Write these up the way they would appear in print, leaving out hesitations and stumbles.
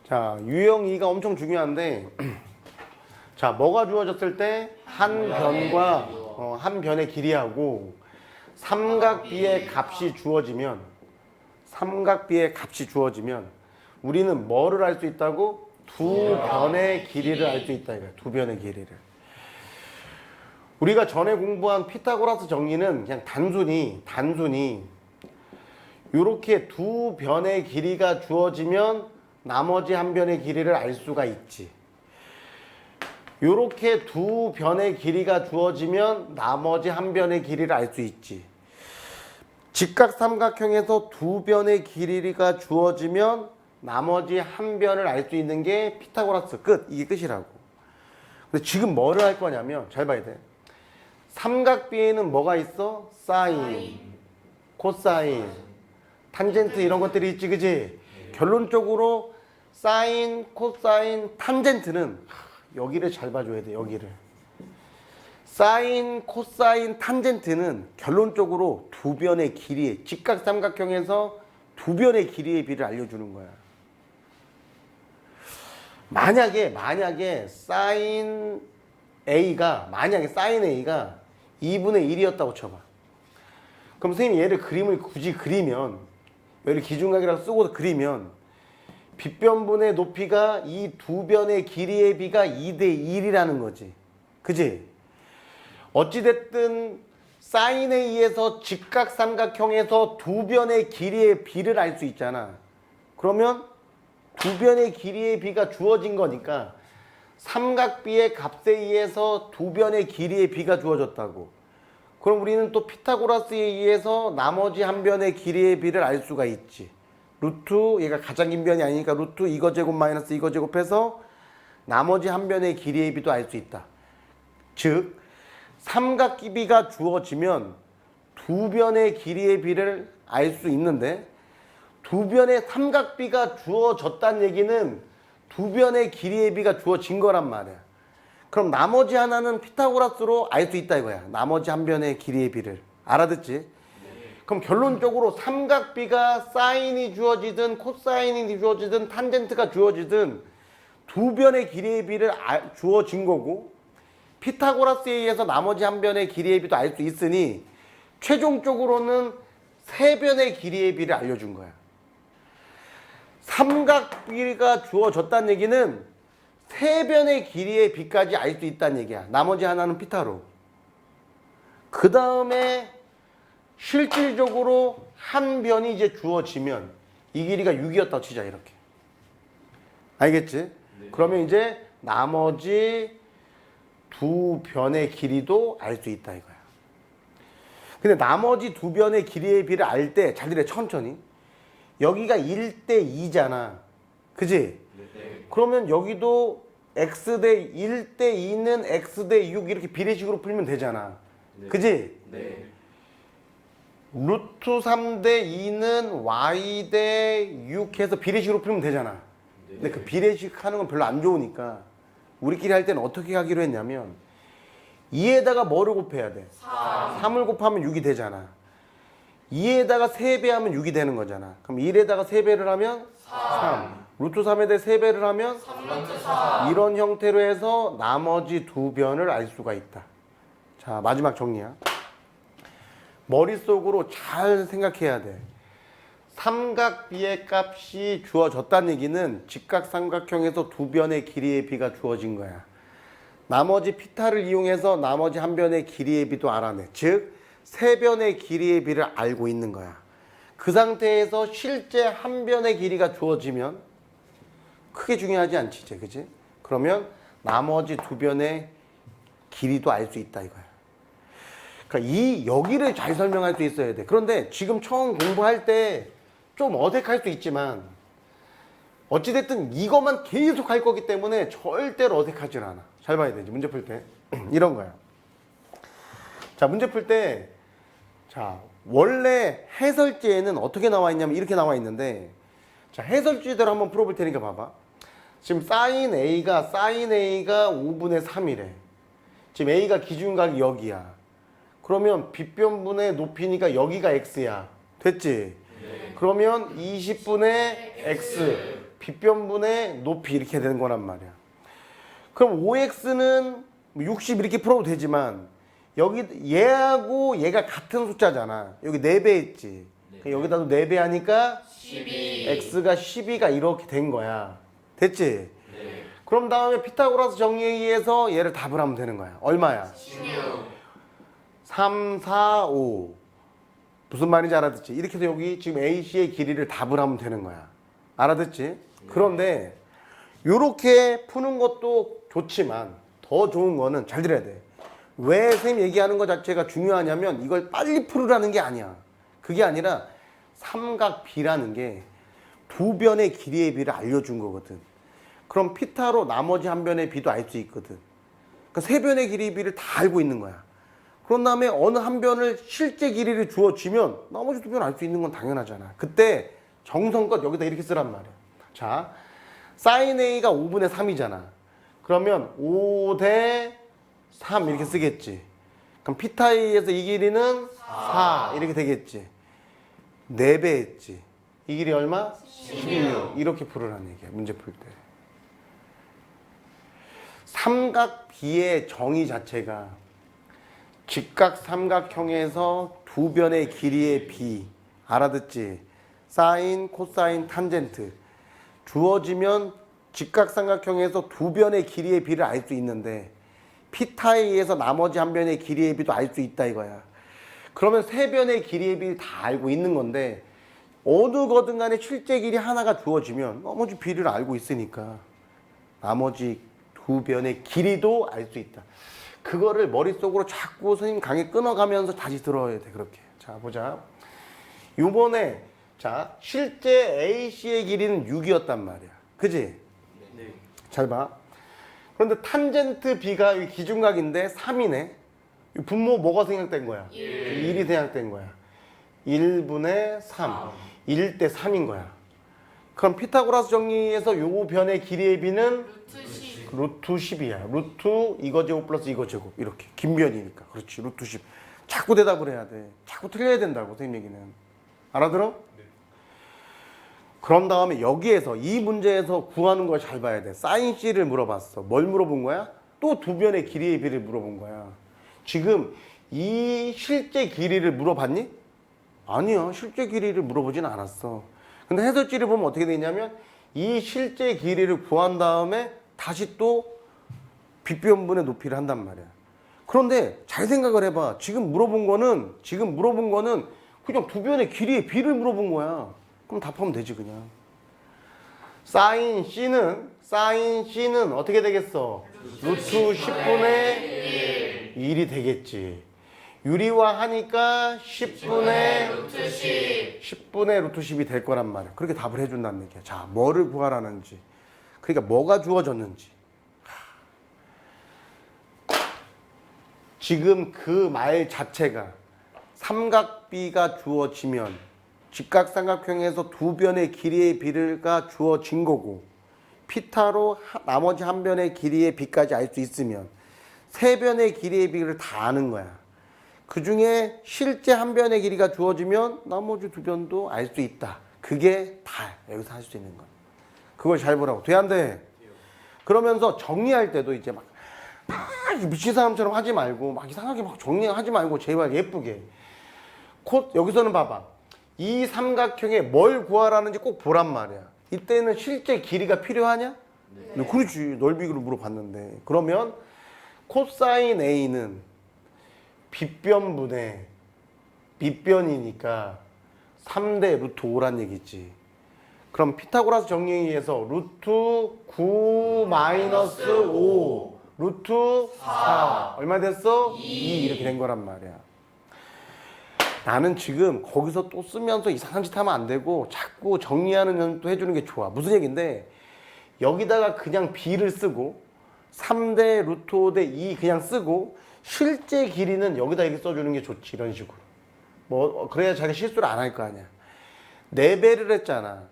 자, 유형 2가 엄청 중요한데 자, 뭐가 주어졌을 때 한 변과 한 변의 길이하고 삼각비의 값이 주어지면 우리는 뭐를 알 수 있다고? 두 변의 길이를 알 수 있다 이거야. 두 변의 길이를. 우리가 전에 공부한 피타고라스 정리는 그냥 단순히 이렇게 두 변의 길이가 주어지면 나머지 한 변의 길이를 알 수가 있지. 이렇게 두 변의 길이가 주어지면 나머지 한 변의 길이를 알 수 있지. 직각삼각형에서 두 변의 길이가 주어지면 나머지 한 변을 알 수 있는 게 피타고라스 끝. 이게 끝이라고. 근데 지금 뭐를 할 거냐면 잘 봐야 돼. 삼각비에는 뭐가 있어? 사인, 코사인, 탄젠트 이런 것들이 있지, 그지? 결론적으로 사인, 코사인, 탄젠트는 여기를 잘 봐줘야 돼, 여기를. 사인, 코사인, 탄젠트는 결론적으로 두 변의 길이, 직각삼각형에서 두 변의 길이의 비를 알려주는 거야. 만약에 사인 A가 2분의 1이었다고 쳐봐. 그럼 선생님이 얘를 그림을 굳이 그리면, 얘를 기준각이라고 쓰고 그리면 빗변분의 높이가 이 두 변의 길이의 비가 2대 1이라는 거지. 그지? 어찌됐든 사인 A에서 직각삼각형에서 두 변의 길이의 비를 알 수 있잖아. 그러면 두 변의 길이의 비가 주어진 거니까 삼각비의 값에 의해서 두 변의 길이의 비가 주어졌다고. 그럼 우리는 또 피타고라스에 의해서 나머지 한 변의 길이의 비를 알 수가 있지. 루트, 얘가 가장 긴 변이 아니니까 루트 이거 제곱 마이너스 이거 제곱해서 나머지 한 변의 길이의 비도 알 수 있다. 즉 삼각비가 주어지면 두 변의 길이의 비를 알 수 있는데 두 변의 삼각비가 주어졌다는 얘기는 두 변의 길이의 비가 주어진 거란 말이야. 그럼 나머지 하나는 피타고라스로 알 수 있다 이거야. 나머지 한 변의 길이의 비를. 알아듣지? 그럼 결론적으로 삼각비가 사인이 주어지든 코사인이 주어지든 탄젠트가 주어지든 두 변의 길이의 비를 주어진 거고 피타고라스에 의해서 나머지 한 변의 길이의 비도 알 수 있으니 최종적으로는 세 변의 길이의 비를 알려준 거야. 삼각비가 주어졌다는 얘기는 세 변의 길이의 비까지 알 수 있다는 얘기야. 나머지 하나는 피타로. 그 다음에 실질적으로 한 변이 이제 주어지면 이 길이가 6이었다고 치자 이렇게. 알겠지? 네. 그러면 이제 나머지 두 변의 길이도 알 수 있다 이거야. 근데 나머지 두 변의 길이의 비를 알 때 잘 들어 천천히. 여기가 1대 2잖아. 그지? 네. 그러면 여기도 x 대 1대 2는 x 대 6 이렇게 비례식으로 풀면 되잖아. 네. 그지? 네. 루트 3대 2는 y 대 6 해서 비례식으로 풀면 되잖아. 네. 근데 그 비례식 하는 건 별로 안 좋으니까 우리끼리 할 때는 어떻게 하기로 했냐면 2에다가 뭐를 곱해야 돼? 3을 곱하면 6이 되잖아. 2에다가 3배하면 6이 되는 거잖아. 그럼 1에다가 3배를 하면 3. 루트 3에 대해 3배를 하면 3루트 4. 이런 형태로 해서 나머지 두 변을 알 수가 있다. 자, 마지막 정리야. 머릿속으로 잘 생각해야 돼. 삼각비의 값이 주어졌다는 얘기는 직각삼각형에서 두 변의 길이의 비가 주어진 거야. 나머지 피타를 이용해서 나머지 한 변의 길이의 비도 알아내. 즉, 세 변의 길이의 비를 알고 있는 거야. 그 상태에서 실제 한 변의 길이가 주어지면 크게 중요하지 않지, 이제, 그지? 그러면 나머지 두 변의 길이도 알 수 있다 이거야. 그러니까 여기를 잘 설명할 수 있어야 돼. 그런데 지금 처음 공부할 때 좀 어색할 수 있지만 어찌됐든 이것만 계속 할 거기 때문에 절대로 어색하진 않아. 잘 봐야 되지. 문제 풀 때 이런 거야. 자, 문제 풀 때 자, 원래 해설지에는 어떻게 나와 있냐면 이렇게 나와 있는데 자, 해설지대로 한번 풀어볼 테니까 봐봐. 지금 사인 A가 5분의 3이래. 지금 A가 기준각이 여기야. 그러면 빗변분의 높이니까 여기가 X야. 됐지? 네. 그러면 20분의 X 빗변분의 높이 이렇게 되는 거란 말이야. 그럼 5x는 60 이렇게 풀어도 되지만 여기 얘하고 얘가 같은 숫자잖아. 여기 4배 했지. 여기다도 4배 하니까 12. x가 12가 이렇게 된 거야. 됐지? 네. 그럼 다음에 피타고라스 정리에 의해서 얘를 답을 하면 되는 거야. 얼마야? 16. 3, 4, 5. 무슨 말인지 알아듣지? 이렇게 해서 여기 지금 AC의 길이를 답을 하면 되는 거야. 알아듣지? 그런데 요렇게 푸는 것도 좋지만 더 좋은 거는 잘 들어야 돼. 왜 선생님 얘기하는 것 자체가 중요하냐면 이걸 빨리 풀으라는 게 아니야. 그게 아니라 삼각비라는 게 두 변의 길이의 비를 알려준 거거든. 그럼 피타로 나머지 한 변의 비도 알 수 있거든. 그러니까 세 변의 길이의 비를 다 알고 있는 거야. 그런 다음에 어느 한 변을 실제 길이를 주어지면 나머지 두 변 알 수 있는 건 당연하잖아. 그때 정성껏 여기다 이렇게 쓰란 말이야. 자, sin A가 5분의 3이잖아. 그러면 5 대 3 이렇게 쓰겠지. 그럼 피타 A에서 이 길이는 4 이렇게 되겠지. 4배 했지. 이 길이 얼마? 16. 이렇게 풀으라는 얘기야. 문제 풀 때. 삼각비의 정의 자체가 직각 삼각형에서 두 변의 길이의 비. 알아듣지? 사인, 코사인, 탄젠트. 주어지면 직각 삼각형에서 두 변의 길이의 비를 알 수 있는데 피타에 의해서 나머지 한 변의 길이의 비도 알 수 있다 이거야. 그러면 세 변의 길이의 비를 다 알고 있는 건데 어느 거든 간에 실제 길이 하나가 주어지면 나머지 비를 알고 있으니까 나머지 두 변의 길이도 알 수 있다. 그거를 머릿속으로 자꾸 선생님 강의 끊어가면서 다시 들어야 돼. 그렇게. 자, 보자. 요번에 자, 실제 AC의 길이는 6이었단 말이야. 그지? 네. 잘 봐. 그런데 탄젠트 B가 이 기준각인데 3이네. 이 분모 뭐가 생략된 거야? 1이 생략된 거야. 1분의 3. 1대 3인 거야. 그럼 피타고라스 정리에서 요 변의 길이의 비는 루트 10. 루트 10이야. 루트 이거 제곱 플러스 이거 제곱. 이렇게. 긴 변이니까. 그렇지. 루트 10. 자꾸 대답을 해야 돼. 자꾸 틀려야 된다고, 선생님 얘기는. 알아들어? 네. 그런 다음에 여기에서 이 문제에서 구하는 걸 잘 봐야 돼. 사인 C를 물어봤어. 뭘 물어본 거야? 또 두 변의 길이의 비를 물어본 거야. 지금 이 실제 길이를 물어봤니? 아니야. 실제 길이를 물어보진 않았어. 근데 해설지를 보면 어떻게 되냐면 이 실제 길이를 구한 다음에 다시 또 빗변분의 높이를 한단 말이야. 그런데 잘 생각을 해봐. 지금 물어본 거는 그냥 두 변의 길이의 비를 물어본 거야. 그럼 답하면 되지 그냥. 사인 C는 어떻게 되겠어? 루트 10분의 1이 되겠지. 유리화 하니까 10분의 루트 10. 10분의 루트 10이 될 거란 말이야. 그렇게 답을 해준다는 얘기야. 자, 뭐를 구하라는지. 그러니까 뭐가 주어졌는지. 지금 그 말 자체가 삼각비가 주어지면 직각삼각형에서 두 변의 길이의 비가 주어진 거고 피타로 나머지 한 변의 길이의 비까지 알 수 있으면 세 변의 길이의 비를 다 아는 거야. 그 중에 실제 한 변의 길이가 주어지면 나머지 두 변도 알 수 있다. 그게 다 여기서 할 수 있는 거야. 그걸 잘 보라고. 돼, 안 돼? 그러면서 정리할 때도 이제 막 미친 사람처럼 하지 말고 막 이상하게 막 정리하지 말고 제발 예쁘게. 여기서는 봐봐. 이 삼각형에 뭘 구하라는지 꼭 보란 말이야. 이때는 실제 길이가 필요하냐? 네. 그렇지. 넓이를 물어봤는데. 그러면 코사인 A는 빗변분의 밑변이니까 3대 루트 5란 얘기지. 그럼 피타고라스 정리에 의해서 루트 9 마이너스 5 루트 4 얼마 됐어? 2 이렇게 된 거란 말이야. 나는 지금 거기서 또 쓰면서 이상한 짓 하면 안 되고 자꾸 정리하는 연습도 해주는 게 좋아. 무슨 얘기인데 여기다가 그냥 B를 쓰고 3대 루트 5대 2 그냥 쓰고 실제 길이는 여기다 이렇게 써주는 게 좋지. 이런 식으로. 뭐 그래야 자기가 실수를 안 할 거 아니야. 4배를 했잖아.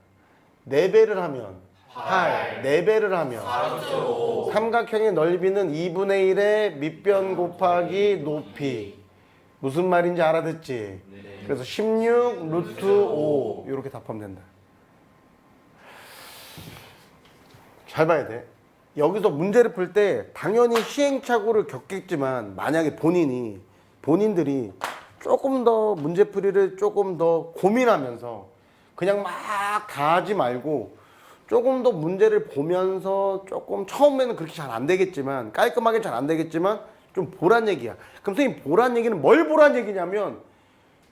4배를 하면 8, 4배를 하면 4루트5. 삼각형의 넓이는 2분의 1의 밑변 곱하기 높이. 무슨 말인지 알아듣지? 네. 그래서 16 루트 5 이렇게 답하면 된다. 잘 봐야 돼. 여기서 문제를 풀 때 당연히 시행착오를 겪겠지만 만약에 본인들이 조금 더 문제풀이를 조금 더 고민하면서 그냥 막 다 하지 말고 조금 더 문제를 보면서 조금 처음에는 그렇게 잘 안 되겠지만 깔끔하게 잘 안 되겠지만 좀 보란 얘기야. 그럼 선생님 보란 얘기는 뭘 보란 얘기냐면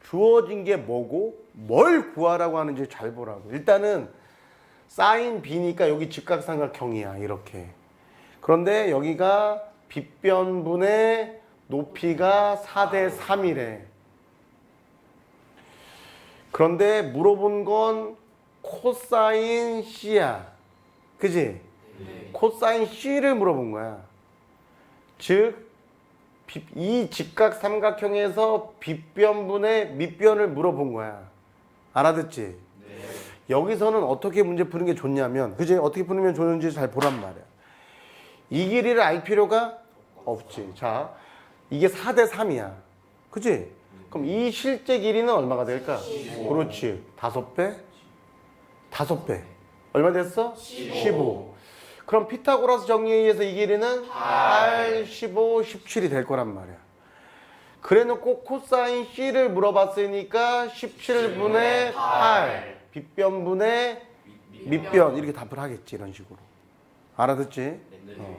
주어진 게 뭐고 뭘 구하라고 하는지 잘 보라고. 일단은 사인 B니까 여기 직각삼각형이야 이렇게. 그런데 여기가 빗변분의 높이가 4대 3이래. 그런데 물어본 건 코사인 C야. 그지? 네. 코사인 C를 물어본 거야. 즉, 이 직각삼각형에서 빗변분의 밑변을 물어본 거야. 알아듣지? 네. 여기서는 어떻게 문제 푸는 게 좋냐면, 그지? 어떻게 푸면 좋은지 잘 보란 말이야. 이 길이를 알 필요가 없지. 자, 이게 4대 3이야. 그지? 그럼 이 실제 길이는 얼마가 될까? 15. 그렇지. 5배? 5배. 얼마 됐어? 15. 그럼 피타고라스 정리에 의해서 이 길이는 8, 15, 17이 될 거란 말이야. 그래놓고 코사인 C를 물어봤으니까 17분의 8, 빗변분의 밑변 이렇게 답을 하겠지 이런 식으로. 알아듣지? 네. 어.